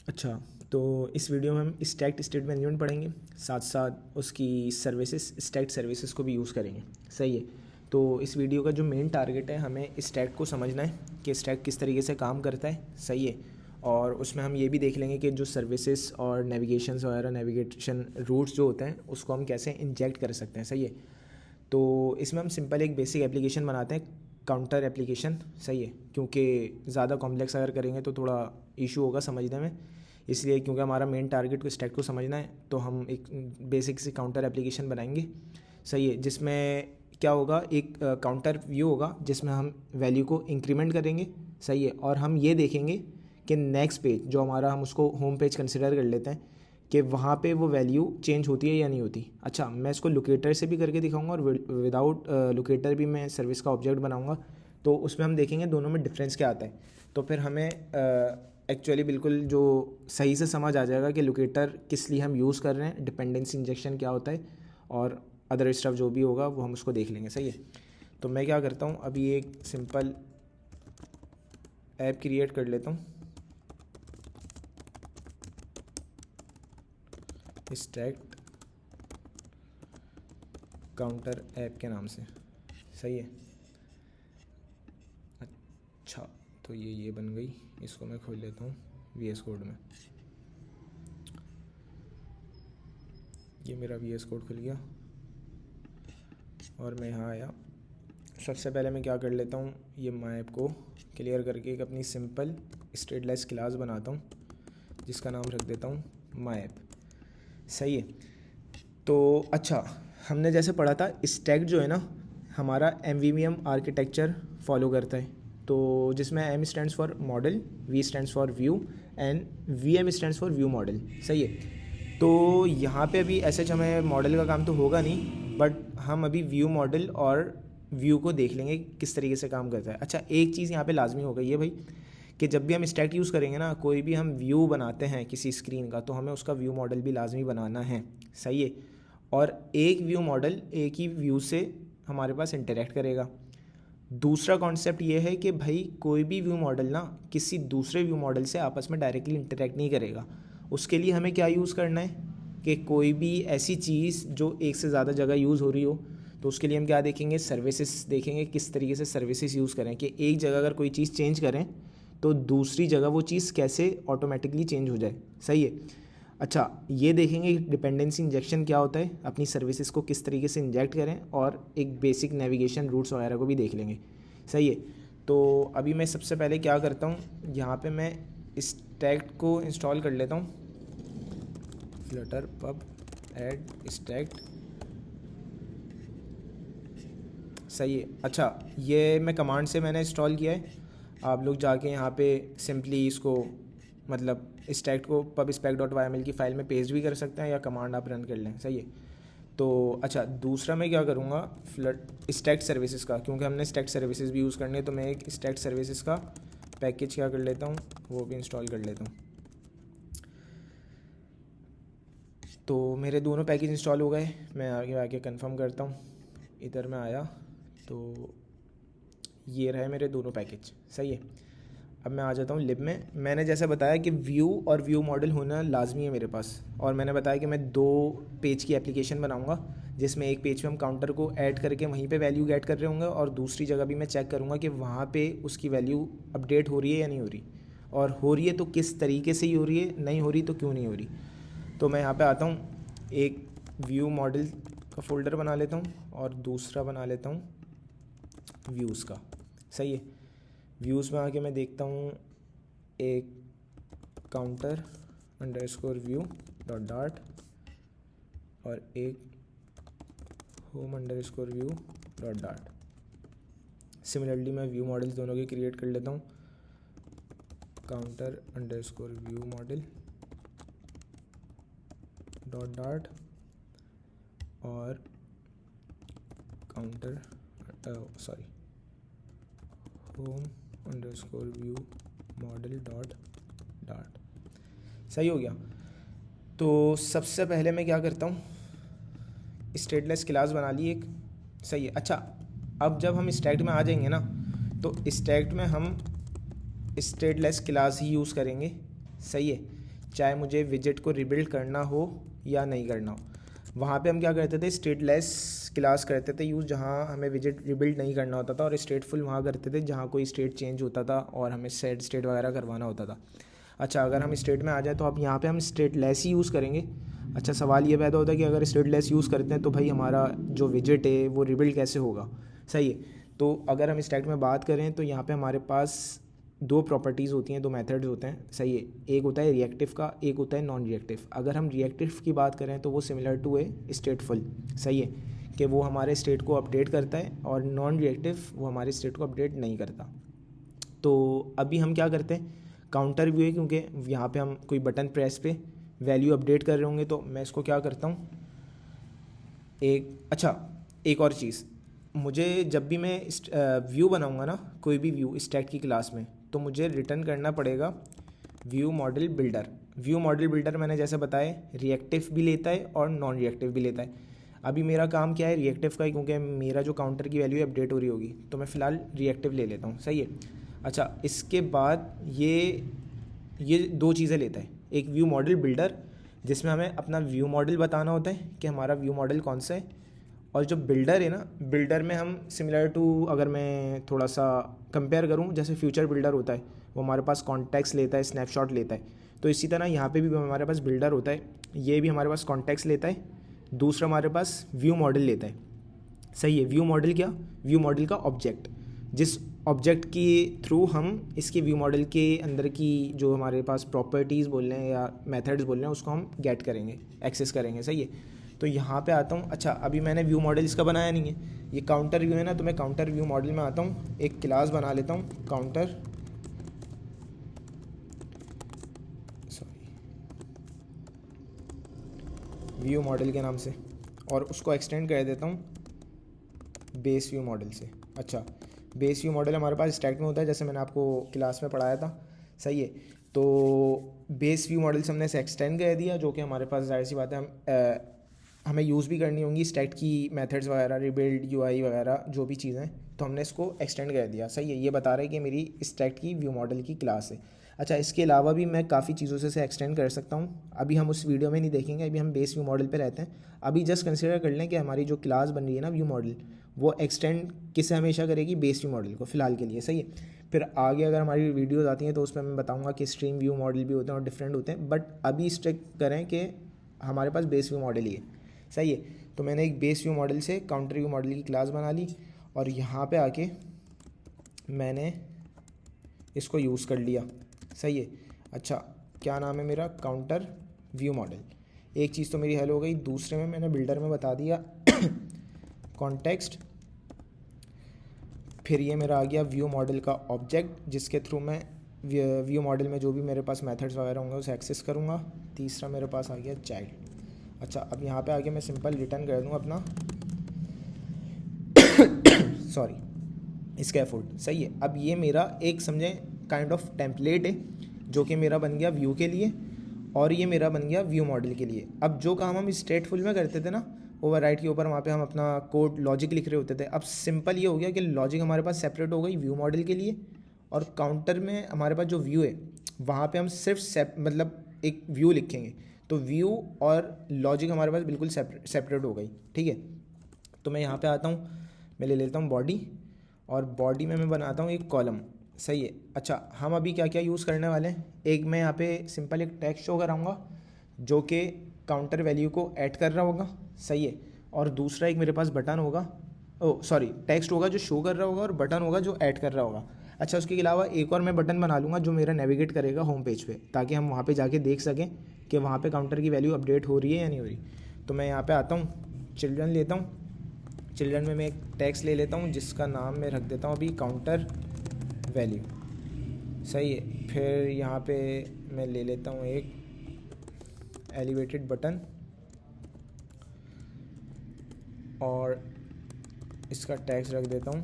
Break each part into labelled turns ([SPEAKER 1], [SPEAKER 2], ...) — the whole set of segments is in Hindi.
[SPEAKER 1] अच्छा, तो इस वीडियो में हम स्टैक्ड स्टेट मैनेजमेंट पढ़ेंगे, साथ साथ उसकी सर्विसेज स्टैक्ड सर्विसेज को भी यूज़ करेंगे। सही है। तो इस वीडियो का जो मेन टारगेट है, हमें स्टैक को समझना है कि स्टैक किस तरीके से काम करता है। सही है। और उसमें हम ये भी देख लेंगे कि जो सर्विसेज और नेविगेशंस वगैरह, नेविगेशन रूट्स जो होते हैं, उसको हम कैसे इंजेक्ट कर सकते हैं। सही है। तो इसमें हम सिंपल एक बेसिक एप्लीकेशन बनाते हैं, काउंटर एप्लीकेशन। सही है, क्योंकि ज़्यादा कॉम्प्लेक्स अगर करेंगे तो थोड़ा इशू होगा समझने में। इसलिए क्योंकि हमारा मेन टारगेट को स्टैक को समझना है, तो हम एक बेसिक सी काउंटर एप्लीकेशन बनाएंगे। सही है, जिसमें क्या होगा, एक काउंटर व्यू होगा जिसमें हम वैल्यू को इंक्रीमेंट करेंगे। सही है। और हम ये देखेंगे कि नेक्स्ट पेज जो हमारा, हम उसको होम पेज कंसिडर कर लेते हैं, कि वहाँ पे वो वैल्यू चेंज होती है या नहीं होती। अच्छा, मैं इसको लोकेटर से भी करके दिखाऊंगा और विदाउट लोकेटर भी मैं सर्विस का ऑब्जेक्ट बनाऊंगा। तो उसमें हम देखेंगे दोनों में डिफरेंस क्या आता है। तो फिर हमें एक्चुअली बिल्कुल जो सही से समझ आ जाएगा कि लोकेटर किस लिए हम यूज़ कर रहे हैं, डिपेंडेंसी इंजेक्शन क्या होता है, और अदर स्टफ जो भी होगा वो हम उसको देख लेंगे। सही है। तो मैं क्या करता हूँ, अभी एक सिंपल ऐप क्रिएट कर लेता हूँ, स्टैक्ड काउंटर ऐप के नाम से। सही है। अच्छा, तो ये बन गई। इसको मैं खोल लेता हूँ VS कोड में। ये मेरा VS कोड खुल गया और मैं यहाँ आया। सबसे पहले मैं क्या कर लेता हूँ, ये माई ऐप को क्लियर करके एक अपनी सिंपल स्टेटलेस क्लास बनाता हूँ, जिसका नाम रख देता हूँ माई ऐप। सही है। तो अच्छा, हमने जैसे पढ़ा था, स्टैक जो है ना, हमारा MVVM आर्किटेक्चर फॉलो करता है। तो जिसमें M stands for model, V stands for view and VM stands for view model. सही है। तो यहाँ पे अभी ऐसे हमें मॉडल का काम तो होगा नहीं, बट हम अभी व्यू मॉडल और व्यू को देख लेंगे किस तरीके से काम करता है। अच्छा, एक चीज़ यहाँ पे लाजमी हो गई है भाई, कि जब भी हम स्टैक यूज़ करेंगे ना, कोई भी हम व्यू बनाते हैं किसी स्क्रीन का, तो हमें उसका व्यू मॉडल भी लाजमी बनाना है। सही है। और एक व्यू मॉडल एक ही व्यू से हमारे पास इंटरेक्ट करेगा। दूसरा कॉन्सेप्ट ये है कि भाई कोई भी व्यू मॉडल ना किसी दूसरे व्यू मॉडल से आपस में डायरेक्टली इंटरेक्ट नहीं करेगा। उसके लिए हमें क्या यूज़ करना है, कि कोई भी ऐसी चीज़ जो एक से ज़्यादा जगह यूज़ हो रही हो, तो उसके लिए हम क्या देखेंगे, सर्विसेज देखेंगे, किस तरीके से सर्विसेज यूज़ करें, कि एक जगह अगर कोई चीज़ चेंज करें तो दूसरी जगह वो चीज़ कैसे ऑटोमेटिकली चेंज हो जाए। सही है। अच्छा, ये देखेंगे डिपेंडेंसी इंजेक्शन क्या होता है, अपनी सर्विसेज को किस तरीके से इंजेक्ट करें, और एक बेसिक नेविगेशन रूट्स वगैरह को भी देख लेंगे। सही है। तो अभी मैं सबसे पहले क्या करता हूँ, यहाँ पे मैं स्टैक को इंस्टॉल कर लेता हूँ, फ्लटर पब ऐड स्टैक्ड। सही है। अच्छा, ये मैं कमांड से मैंने इंस्टॉल किया है। आप लोग जाके यहाँ पे सिंपली इसको, मतलब स्टैक को pubspec.yml की फ़ाइल में पेस्ट भी कर सकते हैं, या कमांड आप रन कर लें। सही है। तो अच्छा, दूसरा मैं क्या करूँगा, फ्लट स्टैक सर्विसेज का, क्योंकि हमने स्टैक सर्विसेज भी यूज़ करने हैं, तो मैं एक स्टैक सर्विसेज का पैकेज क्या कर लेता हूँ, वो भी इंस्टॉल कर लेता हूँ। तो मेरे दोनों पैकेज इंस्टॉल हो गए। मैं आगे आके कंफर्म करता हूँ। इधर मैं आया तो ये रहे मेरे दोनों पैकेज। सही है। अब मैं आ जाता हूँ लिब में। मैंने जैसे बताया कि व्यू और व्यू मॉडल होना लाजमी है मेरे पास, और मैंने बताया कि मैं 2 पेज की एप्लीकेशन बनाऊंगा, जिसमें एक पेज पे हम काउंटर को ऐड करके वहीं पे वैल्यू गेट कर रहे होंगे, और दूसरी जगह भी मैं चेक करूँगा कि वहाँ पे उसकी वैल्यू अपडेट हो रही है या नहीं हो रही, और हो रही है तो किस तरीके से ही हो रही है, नहीं हो रही तो क्यों नहीं हो रही। तो मैं यहाँ पर आता हूँ, एक व्यू मॉडल का फ़ोल्डर बना लेता हूँ, और दूसरा बना लेता हूँ व्यूज़ का। सही है। व्यूज़ में आके मैं देखता हूँ एक counter underscore view dot dot, और एक home underscore view dot dot. Similarly मैं व्यू मॉडल्स दोनों के क्रिएट कर लेता हूँ, counter underscore view model dot dot, और counter home underscore view model dot dot. सही हो गया। तो सबसे पहले मैं क्या करता हूँ, स्टेटलेस क्लास बना ली एक। सही है। अच्छा, अब जब हम स्टैक्ड में आ जाएंगे ना, तो स्टैक्ड में हम स्टेटलेस क्लास ही यूज़ करेंगे। सही है। चाहे मुझे विजिट को रिबिल्ड करना हो या नहीं करना हो। वहाँ पे हम क्या करते थे, स्टेटलेस क्लास करते थे यूज़, जहाँ हमें विजिट रिबिल्ड नहीं करना होता था, और स्टेटफुल वहाँ करते थे जहाँ कोई स्टेट चेंज होता था और हमें सेट स्टेट वगैरह करवाना होता था। अच्छा, अगर हम स्टेट में आ जाए तो अब यहाँ पे हम स्टेटलेस ही यूज़ करेंगे। अच्छा, सवाल ये पैदा होता है कि अगर स्टेटलेस यूज़ करते हैं तो भाई हमारा जो विजिट है वो रिबिल्ड कैसे होगा। सही है, तो अगर हम स्टैक में बात करें तो यहाँ पे हमारे पास दो प्रॉपर्टीज़ होती हैं, दो मेथड्स होते हैं। सही है, एक होता है रिएक्टिव का, एक होता है नॉन रिएक्टिव। अगर हम रिएक्टिव की बात करें तो वो सिमिलर टू ए स्टेटफुल। सही है, कि वो हमारे स्टेट को अपडेट करता है, और नॉन रिएक्टिव वो हमारे स्टेट को अपडेट नहीं करता। तो अभी हम क्या करते हैं, काउंटर व्यू है, क्योंकि यहाँ पे हम कोई बटन प्रेस पे वैल्यू अपडेट कर रहे होंगे, तो मैं इसको क्या करता हूँ, एक और चीज़, मुझे जब भी मैं व्यू बनाऊंगा ना, कोई भी व्यू स्टैक की क्लास में, तो मुझे रिटर्न करना पड़ेगा view model builder. View model builder मैंने जैसे बताया रिएक्टिव भी लेता है और नॉन रिएक्टिव भी लेता है। अभी मेरा काम क्या है, रिएक्टिव का ही, क्योंकि मेरा जो काउंटर की वैल्यू अपडेट हो रही होगी, तो मैं फ़िलहाल रिएक्टिव ले लेता हूँ। सही है। अच्छा, इसके बाद ये दो चीज़ें लेता है, एक व्यू मॉडल बिल्डर जिसमें हमें अपना व्यू मॉडल बताना होता है कि हमारा व्यू मॉडल कौन सा है, और जो बिल्डर है ना, बिल्डर में हम सिमिलर टू, अगर मैं थोड़ा सा कंपेयर करूँ, जैसे फ्यूचर बिल्डर होता है वो हमारे पास कॉन्टेक्स्ट लेता है, स्नैपशॉट लेता है, तो इसी तरह यहाँ पे भी हमारे पास बिल्डर होता है, ये भी हमारे पास कॉन्टेक्स्ट लेता है, दूसरा हमारे पास व्यू मॉडल लेता है। सही है, व्यू मॉडल क्या, व्यू मॉडल का ऑब्जेक्ट, जिस ऑब्जेक्ट के थ्रू हम इसके व्यू मॉडल के अंदर की जो हमारे पास प्रॉपर्टीज़ बोल रहे हैं या मेथड्स बोल रहे हैं उसको हम गेट करेंगे, एक्सेस करेंगे। सही है, तो यहाँ पे आता हूँ। अच्छा, अभी मैंने व्यू मॉडल इसका बनाया नहीं है, ये काउंटर व्यू है ना, तो मैं काउंटर व्यू मॉडल में आता हूँ, एक क्लास बना लेता हूँ काउंटर, व्यू मॉडल के नाम से, और उसको एक्सटेंड कर देता हूँ बेस व्यू मॉडल से। अच्छा, बेस व्यू मॉडल हमारे पास स्टैक में होता है, जैसे मैंने आपको क्लास में पढ़ाया था। सही है, तो बेस व्यू मॉडल से हमने इसे एक्सटेंड कर दिया, जो कि हमारे पास जाहिर सी बात है हमें यूज़ भी करनी होंगी स्टैक की मेथड्स वगैरह, रिबिल्ड, यूआई वगैरह जो भी चीज़ें, तो हमने इसको एक्सटेंड कर दिया। सही है, ये बता रहा है कि मेरी स्टैक की व्यू मॉडल की क्लास है। अच्छा, इसके अलावा भी मैं काफ़ी चीज़ों से एक्सटेंड कर सकता हूँ, अभी हम उस वीडियो में नहीं देखेंगे, अभी हम बेस व्यू मॉडल पे रहते हैं। अभी जस्ट कंसिडर कर लें कि हमारी जो क्लास बन रही है ना व्यू मॉडल, वो एक्सटेंड किसे हमेशा करेगी, बेस व्यू मॉडल को फ़िलहाल के लिए। सही है, फिर आगे अगर हमारी वीडियोज़ आती हैं तो उसमें मैं बताऊँगा कि स्ट्रीम व्यू मॉडल भी होते हैं और डिफरेंट होते हैं, बट अभी स्टिक करें कि हमारे पास बेस व्यू मॉडल ही है। सही है, तो मैंने एक बेस व्यू मॉडल से काउंटर व्यू मॉडल की क्लास बना ली, और यहाँ पे आके मैंने इसको यूज़ कर लिया। सही है। अच्छा, क्या नाम है मेरा, काउंटर व्यू मॉडल। एक चीज़ तो मेरी हल हो गई, दूसरे में मैंने बिल्डर में बता दिया कॉन्टेक्स्ट, फिर ये मेरा आ गया व्यू मॉडल का ऑब्जेक्ट, जिसके थ्रू मैं व्यू मॉडल में जो भी मेरे पास मेथड्स वगैरह होंगे उसे एक्सेस करूँगा। तीसरा मेरे पास आ गया चाइल्ड। अच्छा, अब यहाँ पे आके मैं सिंपल रिटर्न कर दूँ अपना सॉरी स्कैफोल्ड। सही है, अब ये मेरा एक समझे काइंड ऑफ टेम्पलेट है, जो कि मेरा बन गया व्यू के लिए, और ये मेरा बन गया व्यू मॉडल के लिए। अब जो काम हम स्टेटफुल में करते थे ना, ओवरराइड के ऊपर, वहाँ पे हम अपना कोड लॉजिक लिख रहे होते थे, अब सिंपल ये हो गया कि लॉजिक हमारे पास सेपरेट हो गई व्यू मॉडल के लिए, और काउंटर में हमारे पास जो व्यू है वहाँ पे हम सिर्फ मतलब एक व्यू लिखेंगे, तो व्यू और लॉजिक हमारे पास बिल्कुल सेपरेट हो गई। ठीक है, तो मैं यहाँ पे आता हूँ, मैं ले लेता हूँ बॉडी, और बॉडी में मैं बनाता हूँ एक कॉलम। सही है। अच्छा, हम अभी क्या क्या यूज़ करने वाले हैं, एक मैं यहाँ पे सिंपल एक टेक्स्ट शो कराऊँगा जो कि काउंटर वैल्यू को ऐड कर रहा होगा। सही है, और दूसरा एक मेरे पास बटन होगा, टेक्स्ट होगा जो शो कर रहा होगा, और बटन होगा जो ऐड कर रहा होगा। अच्छा, उसके अलावा एक और मैं बटन बना लूँगा जो मेरा नेविगेट करेगा होम पेज पे, ताकि हम वहाँ पे जाके देख सकें कि वहाँ पे काउंटर की वैल्यू अपडेट हो रही है या नहीं हो रही। तो मैं यहाँ पे आता हूँ, चिल्ड्रन लेता हूँ, चिल्ड्रन में मैं एक टेक्स्ट ले लेता हूँ जिसका नाम मैं रख देता हूँ अभी काउंटर वैल्यू। सही है, फिर यहाँ पे मैं ले लेता हूँ एक एलिवेटेड बटन, और इसका टैक्स रख देता हूँ,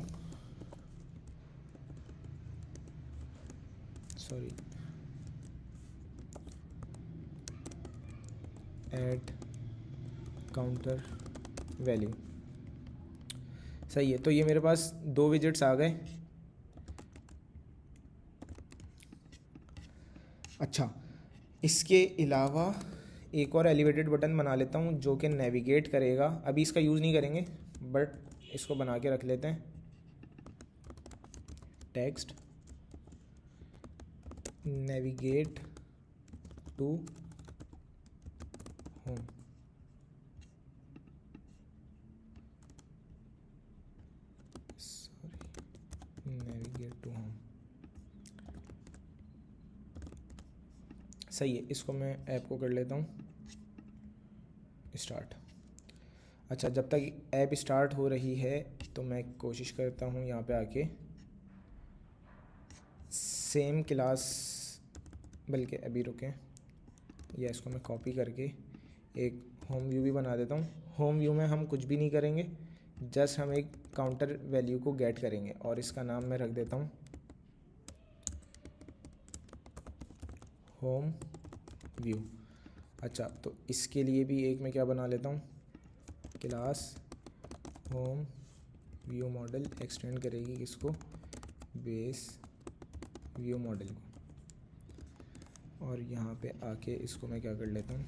[SPEAKER 1] ऐड काउंटर वैल्यू। सही है, तो ये मेरे पास दो विजिट्स आ गए। अच्छा, इसके अलावा एक और एलिवेटेड बटन बना लेता हूँ जो कि नेविगेट करेगा। अभी इसका यूज़ नहीं करेंगे बट इसको बना के रख लेते हैं। Text navigate to home. Navigate to home सही है। इसको मैं ऐप को कर लेता हूँ स्टार्ट। अच्छा, जब तक ऐप स्टार्ट हो रही है तो मैं कोशिश करता हूँ यहाँ पे आके सेम क्लास, बल्कि अभी रुकें, या इसको मैं कॉपी करके एक होम व्यू भी बना देता हूँ। होम व्यू में हम कुछ भी नहीं करेंगे, जस्ट हम एक काउंटर वैल्यू को गेट करेंगे और इसका नाम मैं रख देता हूँ होम व्यू। अच्छा, तो इसके लिए भी एक मैं क्या बना लेता हूँ, class home view model extend करेगी किसको, बेस व्यू मॉडल को। और यहाँ पे आके इसको मैं क्या कर लेता हूँ,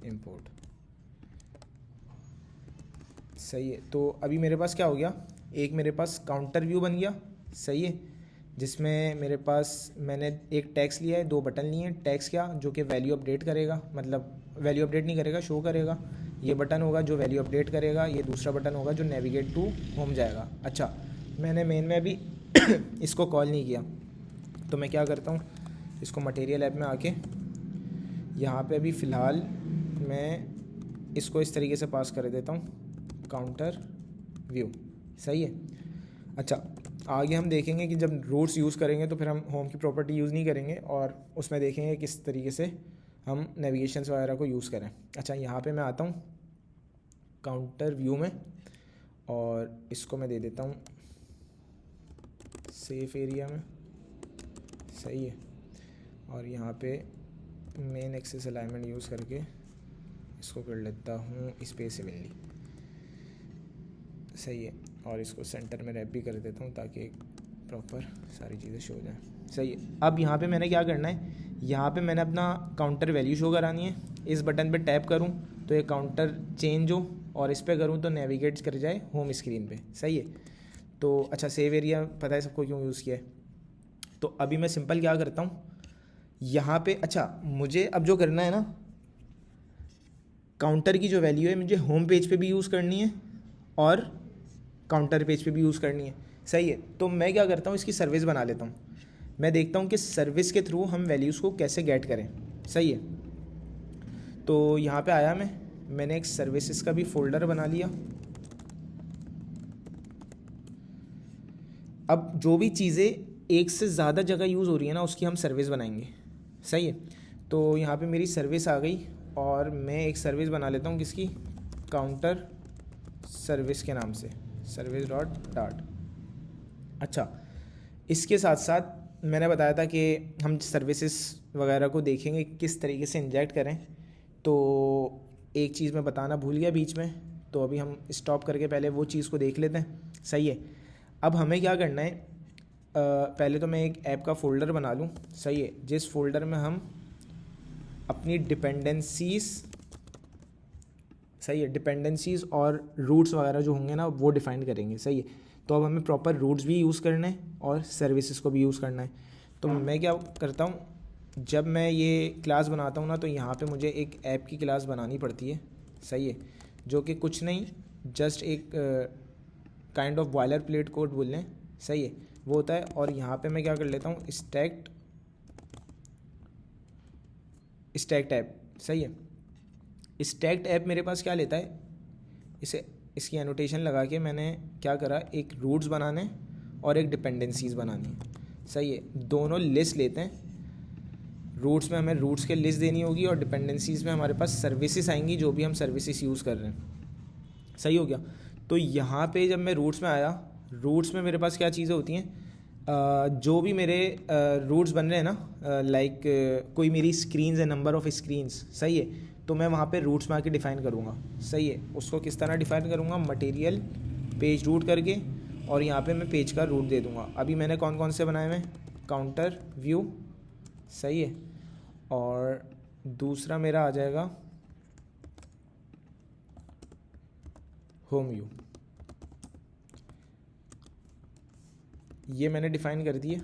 [SPEAKER 1] इंपोर्ट। सही है। तो अभी मेरे पास क्या हो गया, एक मेरे पास काउंटर व्यू बन गया। सही है, जिसमें मेरे पास मैंने एक टैक्स लिया है, दो बटन लिए हैं। टैक्स क्या, जो कि वैल्यू अपडेट करेगा, मतलब वैल्यू अपडेट नहीं करेगा, शो करेगा। ये बटन होगा जो वैल्यू अपडेट करेगा, ये दूसरा बटन होगा जो नेविगेट टू होम जाएगा। अच्छा, मैंने मेन में अभी इसको कॉल नहीं किया, तो मैं क्या करता हूँ, इसको मटेरियल ऐप में आके यहाँ पे अभी फ़िलहाल मैं इसको इस तरीके से पास कर देता हूँ, काउंटर व्यू। सही है। अच्छा, आगे हम देखेंगे कि जब रूट्स यूज़ करेंगे तो फिर हम होम की प्रॉपर्टी यूज़ नहीं करेंगे और उसमें देखेंगे किस तरीके से हम नेविगेशंस वगैरह को यूज़ करें। अच्छा, यहाँ पे मैं आता हूँ काउंटर व्यू में और इसको मैं दे देता हूँ सेफ एरिया में। सही है। और यहाँ पे मेन एक्सेस अलाइनमेंट यूज़ करके इसको कर लेता हूँ स्पेस इवनली। सही है। और इसको सेंटर में रैप भी कर देता हूँ ताकि एक प्रॉपर सारी चीज़ें शो हो जाए। सही है। अब यहाँ पे मैंने क्या करना है, यहाँ पे मैंने अपना काउंटर वैल्यू शो करानी है। इस बटन पे टैप करूँ तो ये काउंटर चेंज हो और इस पे करूँ तो नेविगेट कर जाए होम स्क्रीन पे। सही है। तो अच्छा, सेव एरिया पता है सबको क्यों यूज़ किया है। तो अभी मैं सिंपल क्या करता हूँ यहाँ पे, अच्छा मुझे अब जो करना है ना, काउंटर की जो वैल्यू है मुझे होम पेज पे भी यूज़ करनी है और काउंटर पेज पे भी यूज़ करनी है। सही है। तो मैं क्या करता हूँ, इसकी सर्विस बना लेता हूँ। मैं देखता हूँ कि सर्विस के थ्रू हम वैल्यूज़ को कैसे गेट करें। सही है। तो यहाँ पे आया मैंने एक सर्विसेज का भी फोल्डर बना लिया। अब जो भी चीज़ें एक से ज़्यादा जगह यूज़ हो रही है ना, उसकी हम सर्विस बनाएंगे। सही है। तो यहाँ पे मेरी सर्विस आ गई और मैं एक सर्विस बना लेता हूँ किसकी, काउंटर सर्विस के नाम से, सर्विस डॉट डाट। अच्छा, इसके साथ साथ मैंने बताया था कि हम सर्विसेज वगैरह को देखेंगे किस तरीके से इंजेक्ट करें। तो एक चीज़ मैं बताना भूल गया बीच में, तो अभी हम स्टॉप करके पहले वो चीज़ को देख लेते हैं। सही है। अब हमें क्या करना है, पहले तो मैं एक ऐप का फ़ोल्डर बना लूँ। सही है। जिस फोल्डर में हम अपनी डिपेंडेंसीज़, सही है, डिपेंडेंसीज़ और रूट्स वगैरह जो होंगे ना वो डिफ़ाइन करेंगे। सही है। तो अब हमें प्रॉपर रूट्स भी यूज़ करना है और सर्विसेज को भी यूज़ करना है। तो मैं क्या करता हूँ, जब मैं ये क्लास बनाता हूँ ना, तो यहाँ पे मुझे एक ऐप की क्लास बनानी पड़ती है। सही है। जो कि कुछ नहीं, जस्ट एक kind of boiler plate code बोल लें। सही है, वो होता है। और यहाँ पे मैं क्या कर लेता हूँ, स्टैक्ड ऐप। सही है। स्टैक्ड ऐप मेरे पास क्या लेता है, इसकी एनोटेशन लगा के मैंने क्या करा, एक रूट्स बनाने और एक डिपेंडेंसीज़ बनानी है। सही है। दोनों लिस्ट लेते हैं। रूट्स में हमें रूट्स के लिस्ट देनी होगी और डिपेंडेंसीज़ में हमारे पास सर्विसेज आएंगी, जो भी हम सर्विसेज यूज़ कर रहे हैं। सही हो गया। तो यहाँ पे जब मैं रूट्स में आया, रूट्स में मेरे पास क्या चीज़ें होती हैं, जो भी मेरे रूट्स बन रहे हैं ना, लाइक कोई मेरी स्क्रीन्स है, नंबर ऑफ़ स्क्रीन्स। सही है। तो मैं वहाँ पे रूट्स में आके डिफ़ाइन करूँगा। सही है। उसको किस तरह डिफ़ाइन करूँगा, मटेरियल पेज रूट करके, और यहाँ पे मैं पेज का रूट दे दूँगा। अभी मैंने कौन कौन से बनाए हैं, काउंटर व्यू। सही है। और दूसरा मेरा आ जाएगा होम व्यू। ये मैंने डिफ़ाइन कर दिए,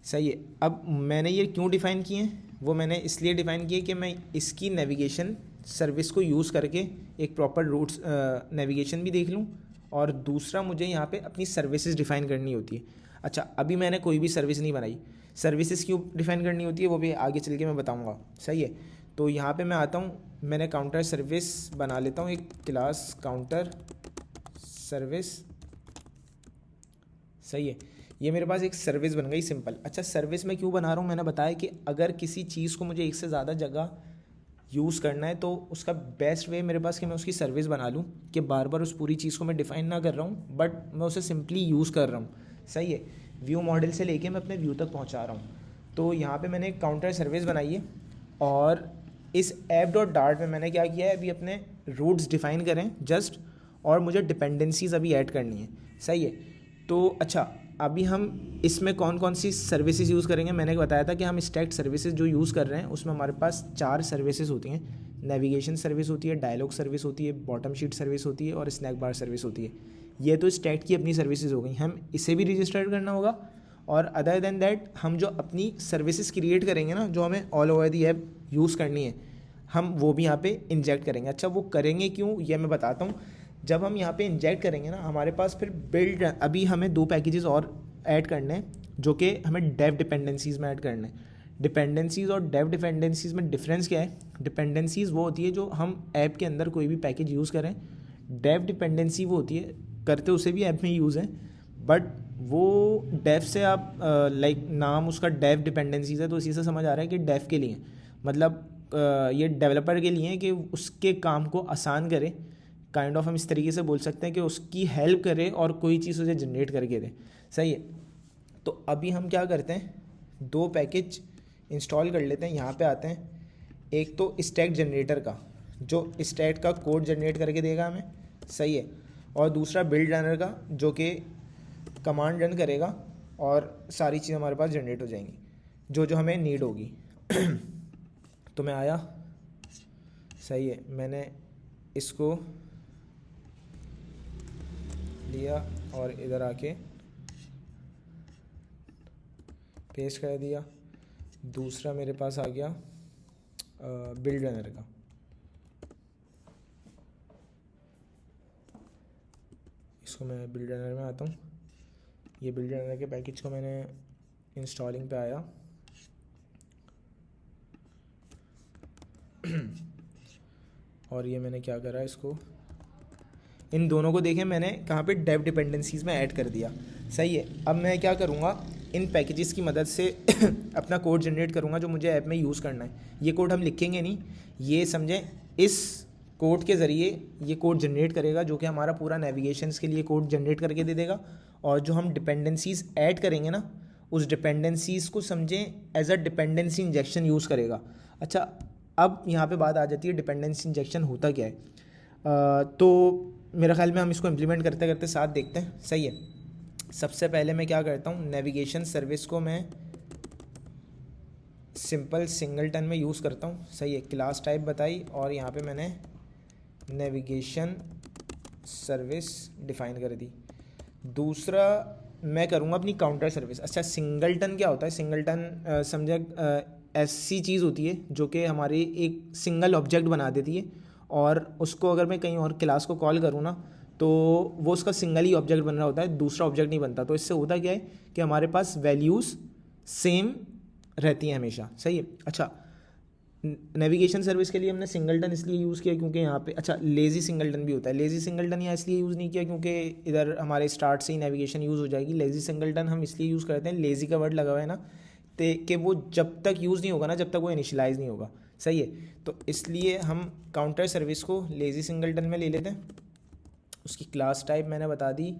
[SPEAKER 1] सही है। अब मैंने ये क्यों डिफ़ाइन किए हैं, वो मैंने इसलिए डिफ़ाइन किए कि मैं इसकी नेविगेशन सर्विस को यूज़ करके एक प्रॉपर रूट्स नेविगेशन भी देख लूँ, और दूसरा मुझे यहाँ पे अपनी सर्विसेज डिफ़ाइन करनी होती है। अच्छा, अभी मैंने कोई भी सर्विस नहीं बनाई, सर्विसेज क्यों डिफ़ाइन करनी होती है वो भी आगे चल के मैं बताऊँगा, सही है। तो यहाँ पे मैं आता हूँ, मैंने काउंटर सर्विस बना लेता हूँ, एक क्लास काउंटर सर्विस, सही है। ये मेरे पास एक सर्विस बन गई, सिंपल। अच्छा, सर्विस मैं क्यों बना रहा हूँ, मैंने बताया कि अगर किसी चीज़ को मुझे एक से ज़्यादा जगह यूज़ करना है तो उसका बेस्ट वे मेरे पास कि मैं उसकी सर्विस बना लूँ, कि बार बार उस पूरी चीज़ को मैं डिफ़ाइन ना कर रहा हूँ, बट मैं उसे सिंपली यूज़ कर रहा हूँ, सही है। व्यू मॉडल से लेके मैं अपने व्यू तक पहुँचा रहा हूँ। तो यहाँ पे मैंने एक काउंटर सर्विस बनाई है, और इस ऐप डॉट डार्ट में मैंने क्या किया है, अभी अपने रूट्स डिफ़ाइन करें जस्ट, और मुझे डिपेंडेंसीज अभी ऐड करनी है, सही है। तो अच्छा, अभी हम इसमें कौन कौन सी सर्विसेज यूज़ करेंगे, मैंने बताया था कि हम स्टैक्ड सर्विसेज जो यूज़ कर रहे हैं उसमें हमारे पास 4 सर्विसेज होती हैं। नेविगेशन सर्विस होती है, डायलॉग सर्विस होती है, बॉटम शीट सर्विस होती है, और स्नैक बार सर्विस होती है। ये तो स्टैक्ड की अपनी सर्विसेज हो गई, हम इसे भी रजिस्टर्ड करना होगा। और अदर देन दैट हम जो अपनी सर्विसेज क्रिएट करेंगे ना, जो हमें all over the app use करनी है, हम वो भी यहाँ पे इंजेक्ट करेंगे। अच्छा, वो करेंगे क्यों ये मैं बताता हूँ। जब हम यहाँ पे इंजेक्ट करेंगे ना, हमारे पास फिर बिल्ड, अभी हमें 2 पैकेजेस और ऐड करने हैं जो कि हमें डेव डिपेंडेंसीज़ में ऐड करने हैं। डिपेंडेंसीज़ और डेव डिपेंडेंसीज़ में डिफरेंस क्या है, डिपेंडेंसीज़ वो होती है जो हम ऐप के अंदर कोई भी पैकेज यूज़ करें, डेव डिपेंडेंसी वो होती है करते उसे भी ऐप में यूज़ है, बट वो डेव से आप लाइक नाम उसका डेव डिपेंडेंसीज़ है तो इसी से समझ आ रहा है कि डेव के लिए, मतलब ये डेवलपर के लिए कि उसके काम को आसान करे, काइंड ऑफ हम इस तरीके से बोल सकते हैं कि उसकी हेल्प करे और कोई चीज़ उसे जनरेट करके दे, सही है। तो अभी हम क्या करते हैं, 2 पैकेज इंस्टॉल कर लेते हैं। यहाँ पे आते हैं, एक तो स्टैक जनरेटर का, जो स्टैक का कोड जनरेट करके देगा हमें, सही है, और दूसरा बिल्ड रनर का जो कि कमांड रन करेगा और सारी चीज़ हमारे पास जनरेट हो जाएंगी जो जो हमें नीड होगी। तो मैं आया, सही है, मैंने इसको लिया और इधर आके पेस्ट कर दिया। दूसरा मेरे पास आ गया बिल्ड रनर का, इसको मैं बिल्ड रनर में आता हूँ। ये बिल्ड रनर के पैकेज को मैंने इंस्टॉलिंग पे आया, और ये मैंने क्या करा, इसको इन दोनों को देखें मैंने कहाँ पे डेव डिपेंडेंसीज़ में ऐड कर दिया, सही है। अब मैं क्या करूँगा, इन पैकेजेस की मदद से अपना कोड जनरेट करूँगा जो मुझे ऐप में यूज़ करना है। ये कोड हम लिखेंगे नहीं, ये समझें इस कोड के ज़रिए ये कोड जनरेट करेगा जो कि हमारा पूरा नेविगेशंस के लिए कोड जनरेट करके दे देगा, और जो हम डिपेंडेंसीज़ ऐड करेंगे ना, उस डिपेंडेंसीज़ को समझें as a dependency injection use करेगा। अच्छा, अब यहाँ पे बात आ जाती है डिपेंडेंसी इंजेक्शन होता क्या है। तो मेरा ख्याल में हम इसको इम्प्लीमेंट करते करते साथ देखते हैं, सही है। सबसे पहले मैं क्या करता हूँ, नेविगेशन सर्विस को मैं सिंपल सिंगलटन में यूज़ करता हूँ, सही है। क्लास टाइप बताई और यहाँ पे मैंने नेविगेशन सर्विस डिफ़ाइन कर दी। दूसरा मैं करूँगा अपनी काउंटर सर्विस। अच्छा, सिंगलटन क्या होता है, सिंगलटन समझे ऐसी चीज़ होती है जो कि हमारी एक सिंगल ऑब्जेक्ट बना देती है, और उसको अगर मैं कहीं और क्लास को कॉल करूँ ना तो वो उसका सिंगल ही ऑब्जेक्ट बन रहा होता है, दूसरा ऑब्जेक्ट नहीं बनता। तो इससे होता क्या है कि हमारे पास वैल्यूज़ सेम रहती हैं हमेशा, सही है। अच्छा, नेविगेशन सर्विस के लिए हमने सिंगलटन इसलिए यूज़ किया क्योंकि यहाँ पे, अच्छा, लेज़ी सिंगलटन भी होता है। लेज़ी सिंगलटन यहाँ इसलिए यूज़ नहीं किया क्योंकि इधर हमारे स्टार्ट से ही नेविगेशन यूज़ हो जाएगी। लेज़ी सिंगलटन हम इसलिए यूज़ करते हैं, लेज़ी का वर्ड लगा हुआ है ना, तो कि वो जब तक यूज़ नहीं होगा ना, जब तक वो इनिशियलाइज़ नहीं होगा, सही है। तो इसलिए हम काउंटर सर्विस को लेज़ी सिंगलटन में ले लेते हैं। उसकी क्लास टाइप मैंने बता दी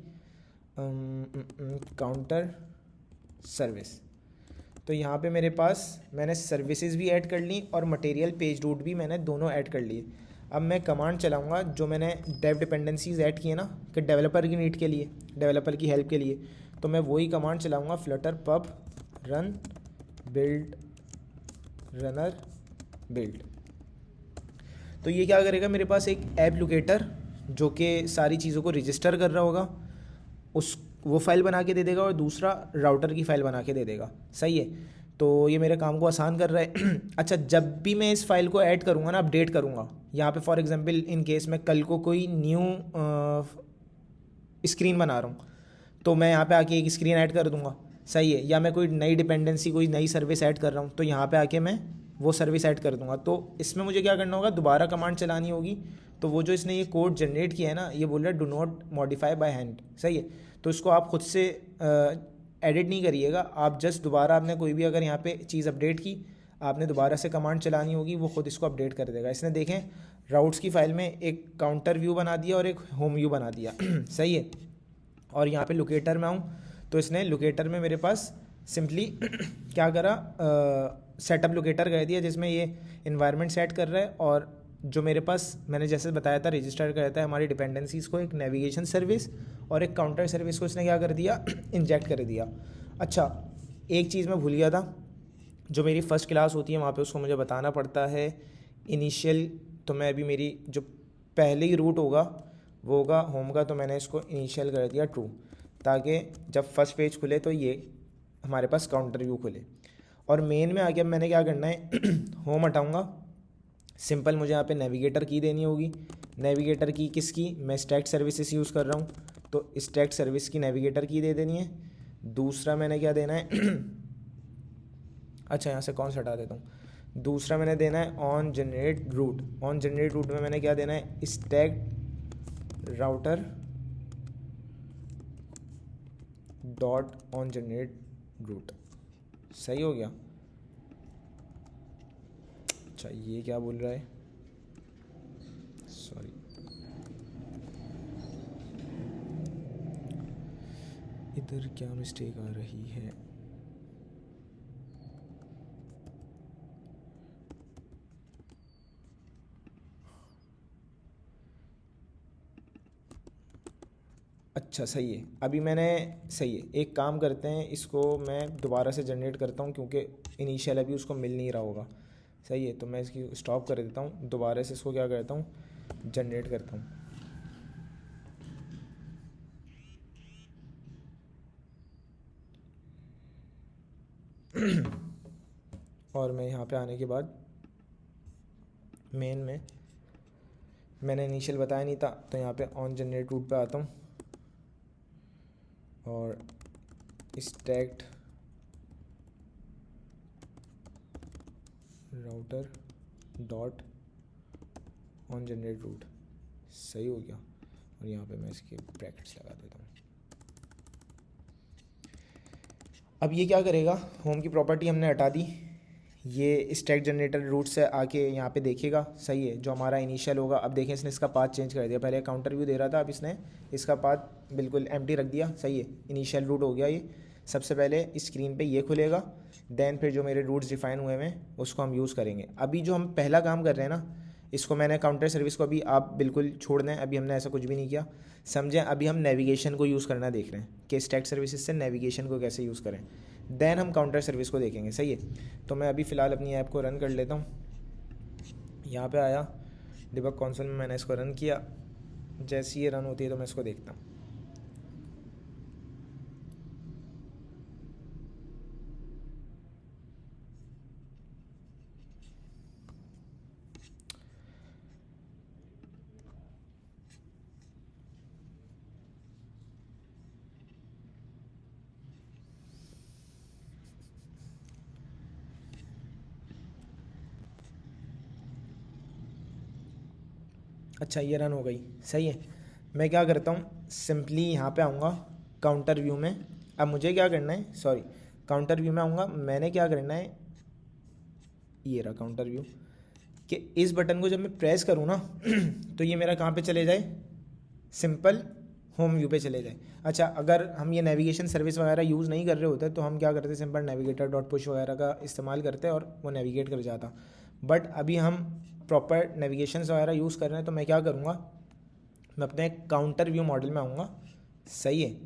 [SPEAKER 1] काउंटर सर्विस। तो यहाँ पे मेरे पास मैंने सर्विसेज भी ऐड कर ली और मटेरियल पेज रूट भी मैंने दोनों ऐड कर लिए। अब मैं कमांड चलाऊँगा जो मैंने डेव डिपेंडेंसीज ऐड किए ना कि डेवलपर की नीड के लिए, डेवलपर की हेल्प के लिए, तो मैं वही कमांड चलाऊँगा, Flutter pub run build runner build. तो ये क्या करेगा, मेरे पास एक ऐप लोकेटर जो कि सारी चीज़ों को रजिस्टर कर रहा होगा, उस वो फाइल बना के दे देगा, और दूसरा राउटर की फ़ाइल बना के दे देगा। सही है, तो ये मेरे काम को आसान कर रहा है। अच्छा, जब भी मैं इस फाइल को ऐड करूँगा ना, अपडेट करूँगा, यहाँ पे फॉर एग्जांपल इन केस मैं कल को कोई न्यू स्क्रीन बना रहा हूँ, तो मैं यहाँ पे आके एक स्क्रीन ऐड कर दूँगा। सही है, या मैं कोई नई डिपेंडेंसी, कोई नई सर्विस ऐड कर रहा हूँ, तो यहाँ पे आके मैं वो सर्विस ऐड कर दूँगा। तो इसमें मुझे क्या करना होगा, दोबारा कमांड चलानी होगी। तो वो जो इसने ये कोड जनरेट किया है ना, ये बोल रहा है do not modify by hand. सही है, तो इसको आप खुद से एडिट नहीं करिएगा, आप जस्ट दोबारा आपने कोई भी अगर यहाँ पे चीज़ अपडेट की, आपने दोबारा से कमांड चलानी होगी, वो खुद इसको अपडेट कर देगा। इसने देखें राउट्स की फ़ाइल में एक काउंटर व्यू बना दिया और एक होम व्यू बना दिया। सही है, और यहाँ पे लोकेटर में आऊँ तो इसने लोकेटर में मेरे पास सिंपली क्या करा, सेटअप लोकेटर कह दिया, जिसमें ये इन्वायरमेंट सेट कर रहा है, और जो मेरे पास मैंने जैसे बताया था रजिस्टर करता है हमारी डिपेंडेंसीज़ को, एक नेविगेशन सर्विस और एक काउंटर सर्विस को इसने क्या कर दिया, इंजेक्ट कर दिया। अच्छा, एक चीज़ मैं भूल गया था, जो मेरी फ़र्स्ट क्लास होती है वहाँ पे उसको मुझे बताना पड़ता है इनिशियल। तो मैं अभी मेरी जो पहले ही रूट होगा वो होगा होम का, तो मैंने इसको इनिशियल कर दिया ट्रू, ताकि जब फर्स्ट पेज खुले तो ये हमारे पास काउंटर व्यू खुले। और मेन में आके मैंने क्या करना है, होम हटाऊँगा, सिंपल मुझे यहाँ पे नेविगेटर की देनी होगी। नेविगेटर की किसकी, मैं स्टैक सर्विसेज यूज़ कर रहा हूँ, तो स्टैक सर्विस की नेविगेटर की दे देनी है। दूसरा मैंने क्या देना है अच्छा यहाँ से कौन सा हटा देता हूँ। दूसरा मैंने देना है on generate route. On generate route में मैंने क्या देना है, stack router dot on generate route. सही हो गया। अच्छा ये क्या बोल रहा है, सॉरी, इधर क्या मिस्टेक आ रही है। अच्छा सही है, अभी मैंने, सही है, एक काम करते हैं, इसको मैं दोबारा से जनरेट करता हूँ क्योंकि इनिशियल अभी उसको मिल नहीं रहा होगा। सही है, तो मैं इसकी स्टॉप कर देता हूँ, दोबारा से इसको क्या करता हूँ, जनरेट करता हूँ। और मैं यहाँ पे आने के बाद मेन में मैंने इनिशियल बताया नहीं था, तो यहाँ पे ऑन जनरेट रूट पे आता हूँ और stacked router dot on generate route. सही हो गया, और यहाँ पे मैं इसके ब्रैकेट्स लगा देता हूँ। अब ये क्या करेगा, होम की प्रॉपर्टी हमने हटा दी, ये स्टैक जनरेटर रूट से आके यहाँ पे देखेगा। सही है, जो हमारा इनिशियल होगा, अब देखें इसने इसका पाथ चेंज कर दिया, पहले काउंटर व्यू दे रहा था, अब इसने इसका पाथ बिल्कुल एम्प्टी रख दिया। सही है, इनिशियल रूट हो गया ये। सबसे पहले स्क्रीन पे ये खुलेगा, देन फिर जो मेरे रूट्स डिफाइन हुए हैं उसको हम यूज़ करेंगे। अभी जो हम पहला काम कर रहे हैं ना, इसको मैंने काउंटर सर्विस को अभी आप बिल्कुल छोड़ दें, अभी हमने ऐसा कुछ भी नहीं किया, समझें। अभी हम नेविगेशन को यूज़ करना देख रहे हैं कि स्टैक सर्विसेज से नेविगेशन को कैसे यूज़ करें, देन हम काउंटर सर्विस को देखेंगे। सही है, तो मैं अभी फ़िलहाल अपनी ऐप को रन कर लेता हूँ। यहाँ पे आया डिबग कंसोल में, मैंने इसको रन किया, जैसे ये रन होती है तो मैं इसको देखता हूँ। अच्छा ये रन हो गई। सही है, मैं क्या करता हूँ, सिंपली यहाँ पे आऊँगा काउंटर व्यू में। अब मुझे क्या करना है, सॉरी, काउंटर व्यू में आऊँगा, मैंने क्या करना है, ये रहा काउंटर व्यू, कि इस बटन को जब मैं प्रेस करूँ ना तो ये मेरा कहाँ पे चले जाए, सिंपल होम व्यू पे चले जाए। अच्छा, अगर हम ये नेविगेशन सर्विस वगैरह यूज़ नहीं कर रहे होते तो हम क्या करते, सिंपल नेविगेटर डॉट पुश वगैरह का इस्तेमाल करते और वो नेविगेट कर जाता। बट अभी हम प्रॉपर नेविगेशन वगैरह यूज़ कर रहे हैं, तो मैं क्या करूँगा, मैं अपने काउंटर व्यू मॉडल में आऊँगा। सही है,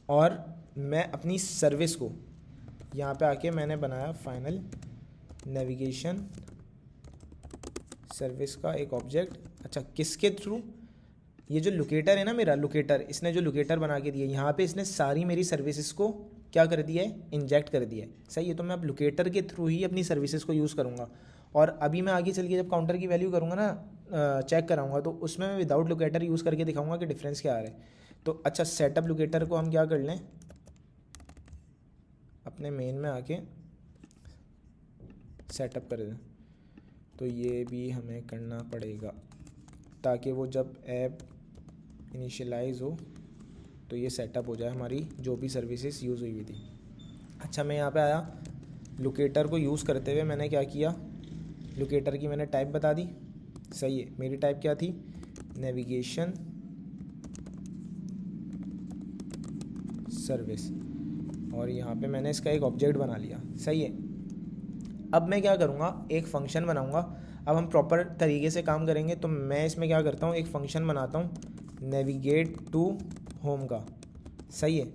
[SPEAKER 1] और मैं अपनी सर्विस को यहाँ पे आके मैंने बनाया फाइनल नेविगेशन सर्विस का एक ऑब्जेक्ट। अच्छा, किसके थ्रू? ये जो लोकेटर है ना मेरा, लोकेटर, इसने जो लोकेटर बना के दिया, यहाँ पे इसने सारी मेरी सर्विसेज को क्या कर दिया है, इंजेक्ट कर दिया है। सही है, तो मैं अब लोकेटर के थ्रू ही अपनी सर्विसेज को यूज़ करूँगा। और अभी मैं आगे चल के जब काउंटर की वैल्यू करूँगा ना, चेक कराऊँगा, तो उसमें मैं विदाउट लोकेटर यूज़ करके दिखाऊँगा कि डिफरेंस क्या आ रहा है। तो अच्छा, सेटअप लोकेटर को हम क्या कर लें, अपने मेन में आके सेटअप कर दें। तो ये भी हमें करना पड़ेगा ताकि वो जब ऐप इनिशियलाइज़ हो तो ये सेटअप हो जाए हमारी जो भी सर्विसेज यूज़ हुई थी। अच्छा, मैं यहाँ पे आया, लोकेटर को यूज़ करते हुए मैंने क्या किया, लोकेटर की मैंने टाइप बता दी। सही है, मेरी टाइप क्या थी, नेविगेशन सर्विस, और यहाँ पे मैंने इसका एक ऑब्जेक्ट बना लिया। सही है, अब मैं क्या करूँगा, एक फ़ंक्शन बनाऊँगा। अब हम प्रॉपर तरीके से काम करेंगे, तो मैं इसमें क्या करता हूँ, एक फ़ंक्शन बनाता हूँ नेविगेट टू होम का। सही है,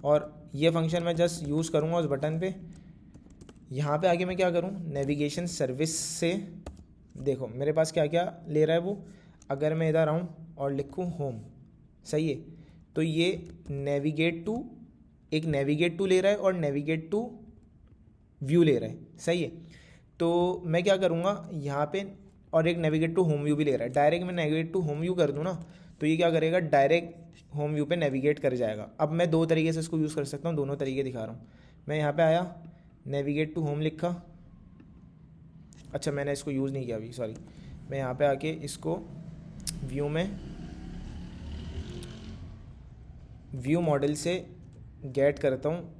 [SPEAKER 1] और ये फंक्शन मैं जस्ट यूज़ करूँगा उस बटन पे। यहाँ पे आगे मैं क्या करूँ, नेविगेशन सर्विस से देखो मेरे पास क्या क्या ले रहा है वो। अगर मैं इधर आऊँ और लिखूँ होम, सही है, तो ये नेविगेट टू, एक नेविगेट टू ले रहा है और नेविगेट टू व्यू ले रहा है। सही है, तो मैं क्या करूँगा यहाँ पे, और एक नेविगेट टू होम व्यू भी ले रहा है। डायरेक्ट मैं नेविगेट टू होम व्यू कर दूँ ना, तो ये क्या करेगा, डायरेक्ट होम व्यू पे नेविगेट कर जाएगा। अब मैं दो तरीके से इसको यूज़ कर सकता हूँ, दोनों तरीके दिखा रहा हूँ। मैं यहाँ पे आया, नेविगेट टू होम लिखा। अच्छा, मैंने इसको यूज़ नहीं किया अभी, सॉरी। मैं यहाँ पे आके इसको व्यू में, व्यू मॉडल से गेट करता हूँ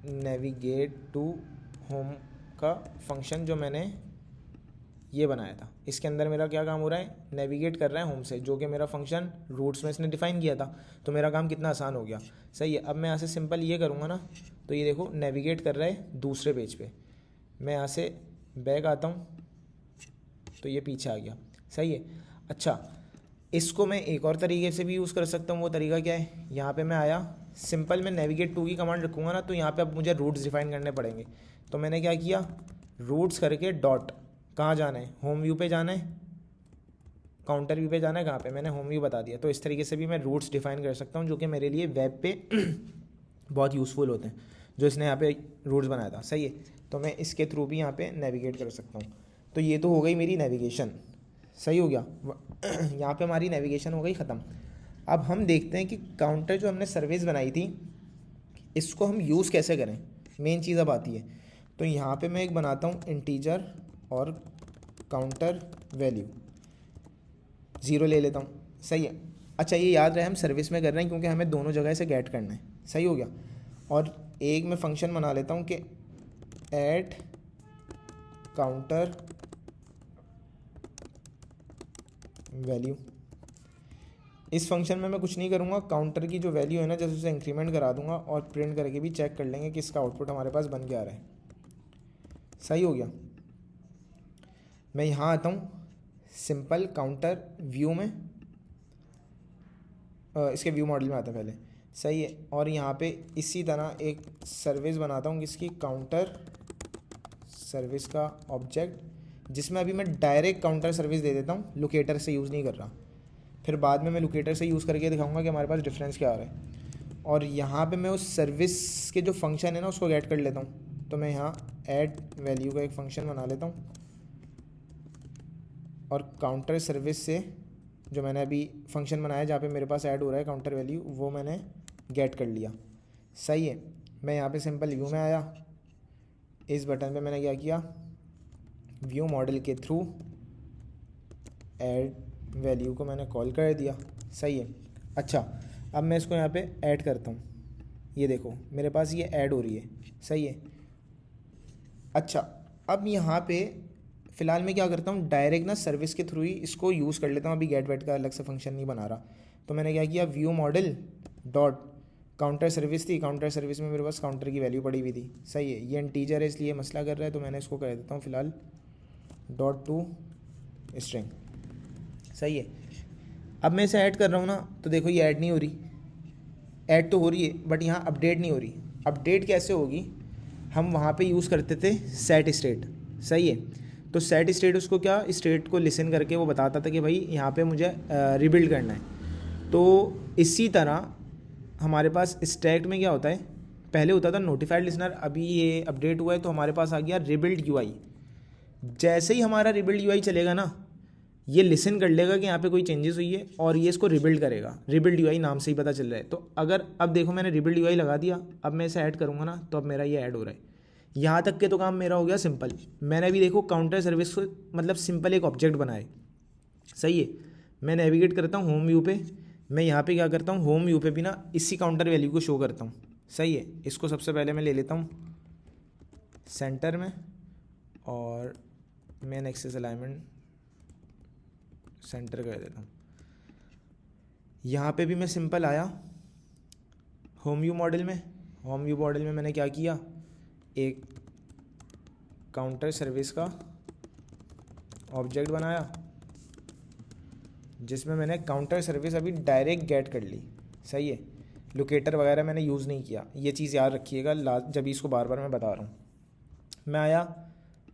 [SPEAKER 1] नेविगेट टू होम का फंक्शन जो मैंने ये बनाया था। इसके अंदर मेरा क्या काम हो रहा है, नेविगेट कर रहा है होम से, जो कि मेरा फंक्शन रूट्स में इसने डिफाइन किया था। तो मेरा काम कितना आसान हो गया। सही है, अब मैं यहाँ से सिंपल ये करूँगा ना, तो ये देखो नेविगेट कर रहा है दूसरे पेज पे। मैं यहाँ से बैक आता हूँ तो ये पीछे आ गया। सही है, अच्छा, इसको मैं एक और तरीके से भी यूज़ कर सकता हूँ। वो तरीका क्या है, यहाँ पे मैं आया, सिंपल मैं नेविगेट टू की कमांड रखूँगा ना, तो यहाँ पे अब मुझे रूट्स डिफाइन करने पड़ेंगे। तो मैंने क्या किया, रूट्स करके डॉट, कहाँ जाना है, होम व्यू पे जाना है, काउंटर व्यू पे जाना है, कहाँ पे, मैंने होम व्यू बता दिया। तो इस तरीके से भी मैं रूट्स डिफाइन कर सकता हूँ, जो कि मेरे लिए वेब पे बहुत यूज़फुल होते हैं, जो इसने यहाँ पे रूट्स बनाया था। सही है, तो मैं इसके थ्रू भी यहाँ पे नेविगेट कर सकता हूँ। तो ये तो हो गई मेरी नेविगेशन। सही हो गया, यहाँ पे हमारी नेविगेशन हो गई ख़त्म। अब हम देखते हैं कि काउंटर जो हमने सर्विस बनाई थी, इसको हम यूज़ कैसे करें, मेन चीज़ अब आती है। तो यहाँ पे मैं एक बनाता हूँ इंटीजर और काउंटर वैल्यू 0 ले लेता हूँ। सही है, अच्छा, ये याद रहे हम सर्विस में कर रहे हैं क्योंकि हमें दोनों जगह से गेट करना है। सही हो गया, और एक मैं फंक्शन बना लेता हूँ कि ऐड काउंटर वैल्यू। इस फंक्शन में मैं कुछ नहीं करूँगा, काउंटर की जो वैल्यू है ना, जैसे उसे इंक्रीमेंट करा दूंगा और प्रिंट करके भी चेक कर लेंगे कि इसका आउटपुट हमारे पास बन के आ रहा है। सही हो गया, मैं यहाँ आता हूँ सिंपल काउंटर व्यू में, इसके व्यू मॉडल में आता है पहले। सही है, और यहाँ पे इसी तरह एक सर्विस बनाता हूँ जिसकी काउंटर सर्विस का ऑब्जेक्ट, जिसमें अभी मैं डायरेक्ट काउंटर सर्विस दे देता हूँ, लोकेटर से यूज़ नहीं कर रहा। फिर बाद में मैं लोकेटर से यूज़ करके दिखाऊंगा कि हमारे पास डिफरेंस क्या आ रहा है। और यहाँ पे मैं उस सर्विस के जो फंक्शन है ना, उसको गेट कर लेता हूँ। तो मैं यहाँ ऐड वैल्यू का एक फ़ंक्शन बना लेता हूँ, और काउंटर सर्विस से जो मैंने अभी फंक्शन बनाया जहाँ पे मेरे पास ऐड हो रहा है काउंटर वैल्यू, वो मैंने गेट कर लिया। सही है, मैं यहाँ पे सिंपल व्यू में आया, इस बटन पे मैंने क्या किया, व्यू मॉडल के थ्रू ऐड वैल्यू को मैंने कॉल कर दिया। सही है, अच्छा, अब मैं इसको यहाँ पे ऐड करता हूँ, ये देखो मेरे पास ये ऐड हो रही है। सही है, अच्छा, अब यहाँ पे फ़िलहाल मैं क्या करता हूँ, डायरेक्ट ना सर्विस के थ्रू ही इसको यूज़ कर लेता हूँ। अभी गेट वेट का अलग से फंक्शन नहीं बना रहा। तो मैंने क्या किया, view model dot counter service थी, काउंटर सर्विस में मेरे पास काउंटर की वैल्यू पड़ी हुई थी। सही है, ये इंटीजर है इसलिए मसला कर रहा है, तो मैंने इसको कर देता हूँ फ़िलहाल डॉट टू स्ट्रिंग। सही है, अब मैं इसे ऐड कर रहा हूँ ना, तो देखो ये ऐड नहीं हो रही, ऐड तो हो रही है बट यहाँ अपडेट नहीं हो रही। अपडेट कैसे होगी, हम वहाँ पे यूज़ करते थे सेट स्टेट, सही है। तो सेट स्टेट उसको क्या, स्टेट को लिसन करके वो बताता था कि भाई यहाँ पे मुझे रिबिल्ड करना है। तो इसी तरह हमारे पास स्टैक में क्या होता है, पहले होता था नोटिफाइड लिसनर, अभी ये अपडेट हुआ है तो हमारे पास आ गया रिबिल्ड यूआई। जैसे ही हमारा रिबिल्ड यूआई चलेगा ना, ये लिसन कर लेगा कि यहाँ पे कोई चेंजेस हुई है और ये इसको रिबिल्ड करेगा। रिबिल्ड यूआई नाम से ही पता चल रहा है। तो अगर अब देखो मैंने रिबिल्ड यूआई लगा दिया, अब मैं इसे ऐड करूँगा ना, तो अब मेरा ये ऐड हो रहा है। यहाँ तक के तो काम मेरा हो गया सिंपल। मैंने अभी देखो काउंटर सर्विस को मतलब सिंपल एक ऑब्जेक्ट बनाए, सही है। मैं नेविगेट करता हूँ होम व्यू पे, मैं यहाँ पे क्या करता हूँ, होम व्यू पे भी ना इसी काउंटर वैल्यू को शो करता हूँ, सही है। इसको सबसे पहले मैं ले लेता हूँ सेंटर में और मेन एक्सेस अलाइनमेंट सेंटर कर देता हूँ। यहाँ पे भी मैं सिंपल आया होम व्यू मॉडल में। होम व्यू मॉडल में मैंने क्या किया, एक काउंटर सर्विस का ऑब्जेक्ट बनाया जिसमें मैंने काउंटर सर्विस अभी डायरेक्ट गेट कर ली, सही है। लोकेटर वगैरह मैंने यूज़ नहीं किया, ये चीज़ याद रखिएगा जब इसको बार बार मैं बता रहा हूँ। मैं आया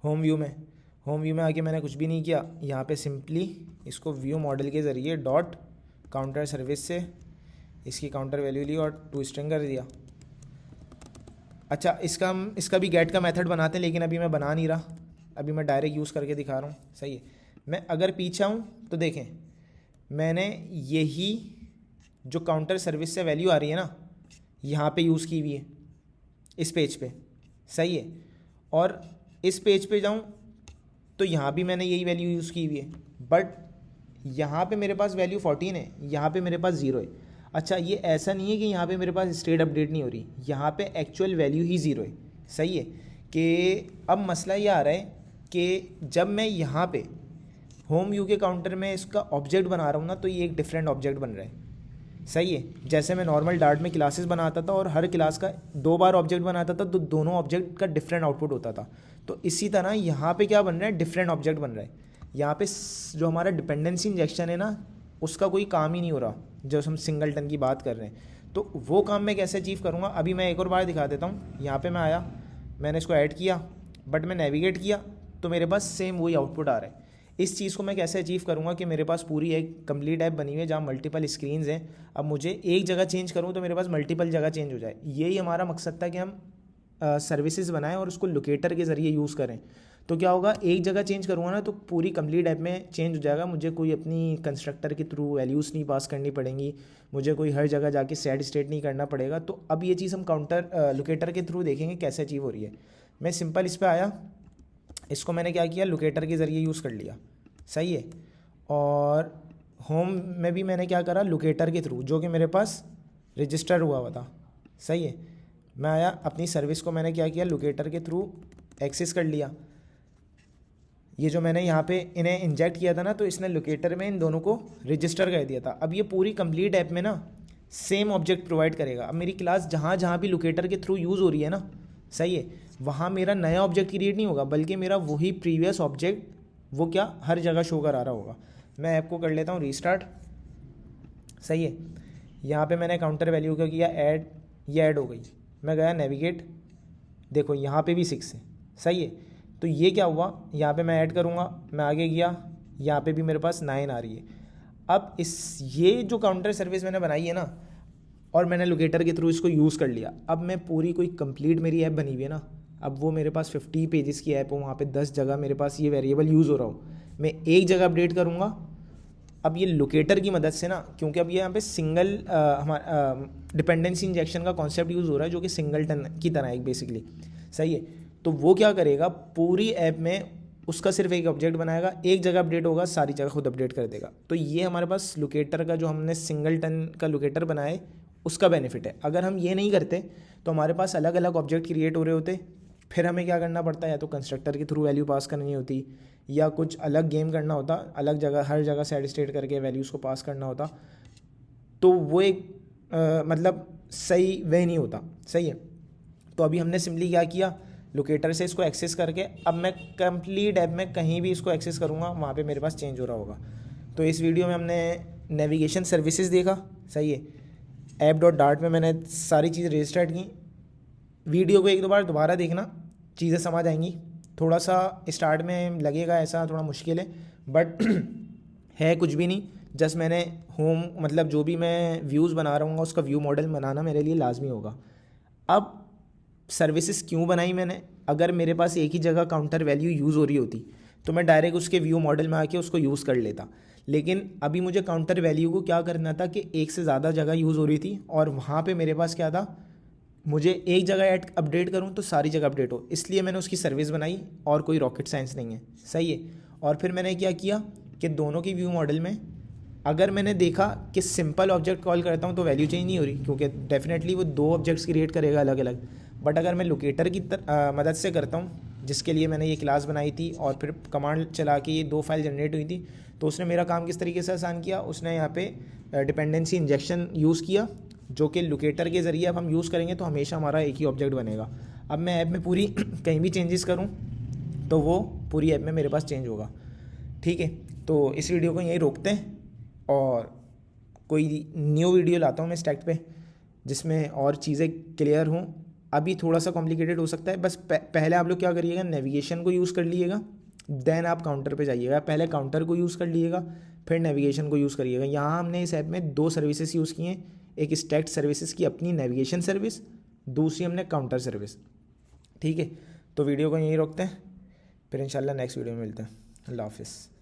[SPEAKER 1] होम व्यू में, होम व्यू में आके मैंने कुछ भी नहीं किया, यहाँ पे सिंपली इसको व्यू मॉडल के ज़रिए डॉट काउंटर सर्विस से इसकी काउंटर वैल्यू ली और टू स्ट्रिंग कर दिया। अच्छा, इसका भी गेट का मेथड बनाते हैं, लेकिन अभी मैं बना नहीं रहा, अभी मैं डायरेक्ट यूज़ करके दिखा रहा हूँ, सही है। मैं अगर पीछे आऊँ तो देखें मैंने यही जो काउंटर सर्विस से वैल्यू आ रही है ना, यहाँ पे यूज़ की हुई है इस पेज पे, सही है। और इस पेज पे जाऊँ तो यहाँ भी मैंने यही वैल्यू यूज़ की हुई है, बट यहाँ पे मेरे पास वैल्यू 14 है, यहाँ पे मेरे पास 0 है। अच्छा, ये ऐसा नहीं है कि यहाँ पे मेरे पास स्टेट अपडेट नहीं हो रही, यहाँ पे एक्चुअल वैल्यू ही 0 है, सही है। कि अब मसला ये आ रहा है कि जब मैं यहाँ पे होम व्यू के काउंटर में इसका ऑब्जेक्ट बना रहा हूँ ना, तो ये एक डिफरेंट ऑब्जेक्ट बन रहा है, सही है। जैसे मैं नॉर्मल डार्ट में क्लासेस बनाता था और हर क्लास का 2 बार ऑब्जेक्ट बनाता था, तो दोनों ऑब्जेक्ट का डिफरेंट आउटपुट होता था। तो इसी तरह यहाँ पे क्या बन रहा है, डिफरेंट ऑब्जेक्ट बन रहा है। यहाँ पे जो हमारा डिपेंडेंसी इंजेक्शन है ना, उसका कोई काम ही नहीं हो रहा, जब हम सिंगलटन की बात कर रहे हैं। तो वो काम मैं कैसे अचीव करूँगा, अभी मैं एक और बार दिखा देता हूँ। यहाँ पर मैं आया, मैंने इसको ऐड किया, बट मैं नेविगेट किया तो मेरे पास सेम वही आउटपुट आ रहा है। इस चीज़ को मैं कैसे अचीव करूँगा कि मेरे पास पूरी एक कंप्लीट ऐप बनी हुई है जहाँ मल्टीपल स्क्रीन्स हैं। अब मुझे एक जगह चेंज करूँ तो मेरे पास मल्टीपल जगह चेंज हो जाए। यही हमारा मकसद था कि हम सर्विसेज बनाएं और उसको लोकेटर के ज़रिए यूज़ करें। तो क्या होगा, एक जगह चेंज करूँगा ना तो पूरी कंप्लीट ऐप में चेंज हो जाएगा। मुझे कोई अपनी कंस्ट्रक्टर के थ्रू वैल्यूज़ नहीं पास करनी पड़ेंगी, मुझे कोई हर जगह जाके सेट स्टेट नहीं करना पड़ेगा। तो अब ये चीज़ हम काउंटर लोकेटर के थ्रू देखेंगे कैसे अचीव हो रही है। मैं सिंपल इस पर आया, इसको मैंने क्या किया, लोकेटर के ज़रिए यूज़ कर लिया, सही है। और होम में भी मैंने क्या करा, लोकेटर के थ्रू, जो कि मेरे पास रजिस्टर हुआ था, सही है। मैं आया, अपनी सर्विस को मैंने क्या किया, लोकेटर के थ्रू एक्सेस कर लिया। ये जो मैंने यहाँ पे इन्हें इंजेक्ट किया था ना, तो इसने लोकेटर में इन दोनों को रजिस्टर कर दिया था। अब ये पूरी कंप्लीट ऐप में ना सेम ऑब्जेक्ट प्रोवाइड करेगा। अब मेरी क्लास जहाँ जहाँ भी लोकेटर के थ्रू यूज़ हो रही है ना, सही है, वहाँ मेरा नया ऑब्जेक्ट क्रिएट नहीं होगा, बल्कि मेरा वही प्रीवियस ऑब्जेक्ट वो क्या हर जगह शो करा रहा होगा। मैं ऐप को कर लेता हूँ रीस्टार्ट, सही है। यहाँ पे मैंने काउंटर वैल्यू का किया ऐड, ये ऐड हो गई। मैं गया नेविगेट, देखो यहाँ पे भी 6 है, सही है। तो ये क्या हुआ, यहाँ पे मैं ऐड करूँगा, मैं आगे गया, यहाँ पे भी मेरे पास 9 आ रही है। अब ये जो काउंटर सर्विस मैंने बनाई है ना, और मैंने लोकेटर के थ्रू इसको यूज़ कर लिया, अब मैं पूरी कोई कंप्लीट मेरी ऐप बनी हुई है ना, अब वो मेरे पास 50 पेजेस की ऐप हो, वहाँ पे 10 जगह मेरे पास ये वेरिएबल यूज़ हो रहा हो, मैं एक जगह अपडेट करूँगा। अब ये लोकेटर की मदद से ना, क्योंकि अब ये यहाँ पे सिंगल हमारा डिपेंडेंसी इंजेक्शन का कॉन्सेप्ट यूज़ हो रहा है, जो कि सिंगलटन की तरह है बेसिकली, सही है। तो वो क्या करेगा, पूरी ऐप में उसका सिर्फ एक ऑब्जेक्ट बनाएगा, एक जगह अपडेट होगा, सारी जगह खुद अपडेट कर देगा। तो ये हमारे पास लोकेटर का, जो हमने सिंगलटन का लोकेटर बनाए, उसका बेनिफिट है। अगर हम ये नहीं करते तो हमारे पास अलग अलग ऑब्जेक्ट क्रिएट हो रहे होते, फिर हमें क्या करना पड़ता है, या तो कंस्ट्रक्टर के थ्रू वैल्यू पास करनी होती, या कुछ अलग गेम करना होता, अलग जगह हर जगह सेट स्टेट करके वैल्यूज़ को पास करना होता। तो वो एक मतलब सही वे नहीं होता, सही है। तो अभी हमने सिंपली क्या किया, लोकेटर से इसको एक्सेस करके अब मैं कंप्लीट ऐप में कहीं भी इसको एक्सेस करूँगा, वहाँ पे मेरे पास चेंज हो रहा होगा। तो इस वीडियो में हमने नेविगेशन सर्विसेज देखा, सही है। ऐप.डार्ट में मैंने सारी चीज़ रजिस्टर्ड की, वीडियो को एक दो बार दोबारा देखना, चीज़ें समझ आएंगी। थोड़ा सा स्टार्ट में लगेगा ऐसा, थोड़ा मुश्किल है, बट है कुछ भी नहीं। जस्ट मैंने होम मतलब जो भी मैं व्यूज़ बना रहा हूँ उसका व्यू मॉडल बनाना मेरे लिए लाजमी होगा। अब सर्विसेज क्यों बनाई मैंने? अगर मेरे पास एक ही जगह काउंटर वैल्यू यूज़ हो रही होती तो मैं डायरेक्ट उसके व्यू मॉडल में आके उसको यूज़ कर लेता, लेकिन अभी मुझे काउंटर वैल्यू को क्या करना था कि एक से ज़्यादा जगह यूज़ हो रही थी और वहाँ पे मेरे पास क्या था, मुझे एक जगह ऐड अपडेट करूँ तो सारी जगह अपडेट हो, इसलिए मैंने उसकी सर्विस बनाई और कोई रॉकेट साइंस नहीं है, सही है। और फिर मैंने क्या किया कि दोनों की व्यू मॉडल में अगर मैंने देखा कि सिंपल ऑब्जेक्ट कॉल करता हूँ तो वैल्यू चेंज नहीं हो रही, क्योंकि डेफिनेटली वो दो ऑब्जेक्ट्स क्रिएट करेगा अलग अलग। बट अगर मैं लोकेटर की मदद से करता हूँ, जिसके लिए मैंने ये क्लास बनाई थी और फिर कमांड चला के ये दो फाइल जनरेट हुई थी, तो उसने मेरा काम किस तरीके से आसान किया, उसने यहाँ पे डिपेंडेंसी इंजेक्शन यूज़ किया, जो कि लोकेटर के ज़रिए अब हम यूज़ करेंगे तो हमेशा हमारा एक ही ऑब्जेक्ट बनेगा। अब मैं ऐप में पूरी कहीं भी चेंजेस करूँ तो वो पूरी ऐप में मेरे पास चेंज होगा, ठीक है। तो इस वीडियो को यहीं रोकते हैं और कोई न्यू वीडियो लाता हूँ मैं स्टैक पे, जिसमें और चीज़ें क्लियर हों। अभी थोड़ा सा कॉम्प्लिकेटेड हो सकता है, बस पहले आप लोग क्या करिएगा, नेविगेशन को यूज़ कर लीजिएगा, देन आप काउंटर पे जाइएगा। पहले काउंटर को यूज़ कर लीजिएगा, फिर नेविगेशन को यूज़ करिएगा। यहाँ हमने इस ऐप में दो सर्विसेज यूज़ की हैं, एक स्टैक्ड सर्विसेज की अपनी नेविगेशन सर्विस, दूसरी हमने काउंटर सर्विस, ठीक है। तो वीडियो को यहीं रोकते हैं, फिर इंशाल्लाह नेक्स्ट वीडियो में मिलते हैं। अल्लाह हाफिज़।